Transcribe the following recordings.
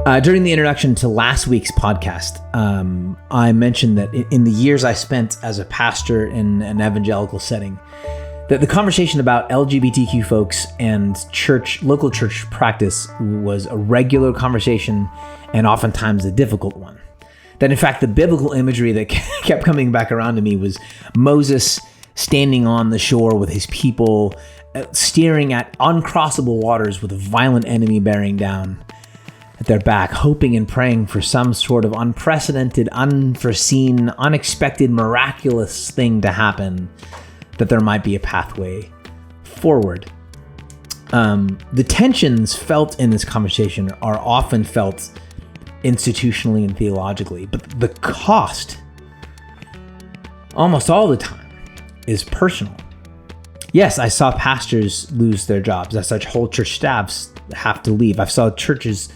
During the introduction to last week's podcast, I mentioned that in the years I spent as a pastor in an evangelical setting, that the conversation about LGBTQ folks and local church practice was a regular conversation and oftentimes a difficult one. That in fact, the biblical imagery that kept coming back around to me was Moses standing on the shore with his people, staring at uncrossable waters with a violent enemy bearing down at their back, hoping and praying for some sort of unprecedented, unforeseen, unexpected, miraculous thing to happen, that there might be a pathway forward. The tensions felt in this conversation are often felt institutionally and theologically, but the cost, almost all the time, is personal. Yes, I saw pastors lose their jobs. I saw whole church staffs have to leave. I saw churches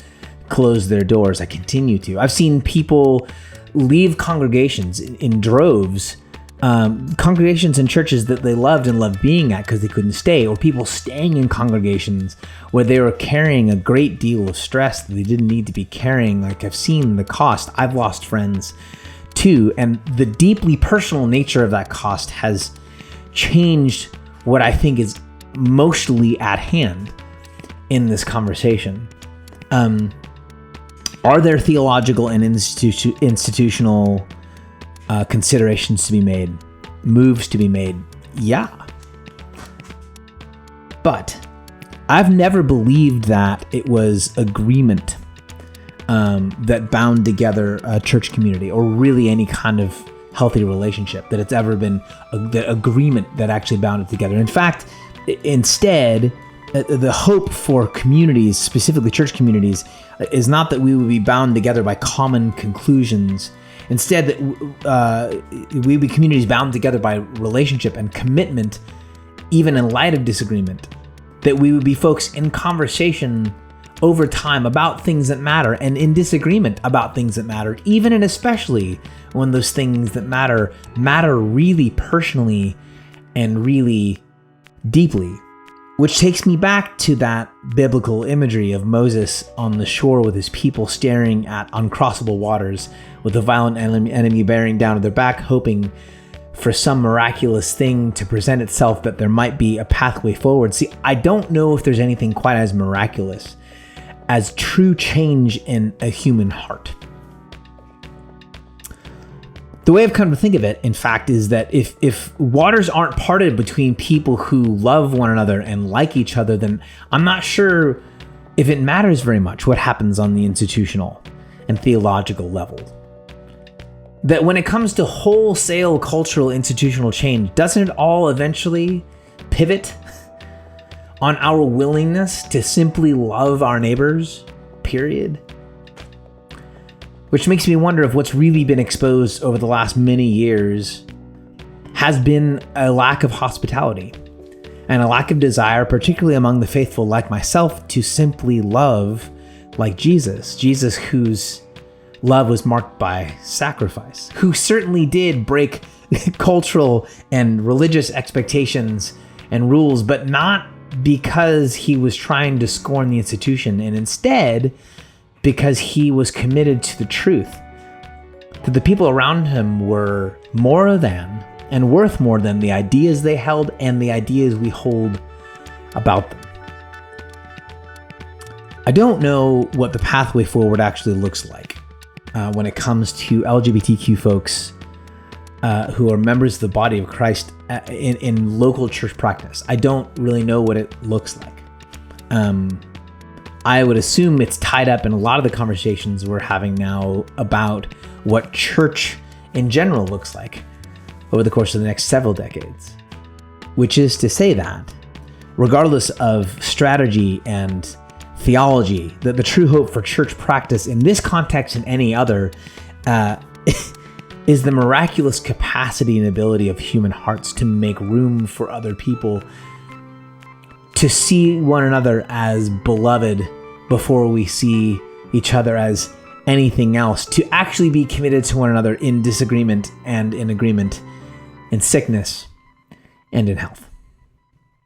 close their doors. I continue to. I've seen people leave congregations in droves, congregations and churches that they loved and loved being at because they couldn't stay, or people staying in congregations where they were carrying a great deal of stress that they didn't need to be carrying. Like, I've seen the cost. I've lost friends too, and the deeply personal nature of that cost has changed what I think is mostly at hand in this conversation. Are there theological and institutional considerations to be made, moves to be made? Yeah. But I've never believed that it was agreement that bound together a church community, or really any kind of healthy relationship, that it's ever been the agreement that actually bound it together. In fact, instead, the hope for communities, specifically church communities, is not that we would be bound together by common conclusions. Instead, that we would be communities bound together by relationship and commitment, even in light of disagreement. That we would be folks in conversation over time about things that matter, and in disagreement about things that matter, even and especially when those things that matter really personally and really deeply. Which takes me back to that biblical imagery of Moses on the shore with his people staring at uncrossable waters with a violent enemy bearing down at their back, hoping for some miraculous thing to present itself, that there might be a pathway forward. See, I don't know if there's anything quite as miraculous as true change in a human heart. The way I've come to think of it, in fact, is that if waters aren't parted between people who love one another and like each other, then I'm not sure if it matters very much what happens on the institutional and theological level. That when it comes to wholesale cultural institutional change, doesn't it all eventually pivot on our willingness to simply love our neighbors, period? Which makes me wonder if what's really been exposed over the last many years has been a lack of hospitality and a lack of desire, particularly among the faithful like myself, to simply love like Jesus whose love was marked by sacrifice, who certainly did break cultural and religious expectations and rules, but not because he was trying to scorn the institution, and instead because he was committed to the truth, that the people around him were more than and worth more than the ideas they held and the ideas we hold about them. I don't know what the pathway forward actually looks like when it comes to LGBTQ folks who are members of the body of Christ in local church practice. I don't really know what it looks like. I would assume it's tied up in a lot of the conversations we're having now about what church in general looks like over the course of the next several decades. Which is to say that, regardless of strategy and theology, that the true hope for church practice in this context and any other is the miraculous capacity and ability of human hearts to make room for other people, to see one another as beloved before we see each other as anything else, to actually be committed to one another in disagreement and in agreement, in sickness and in health.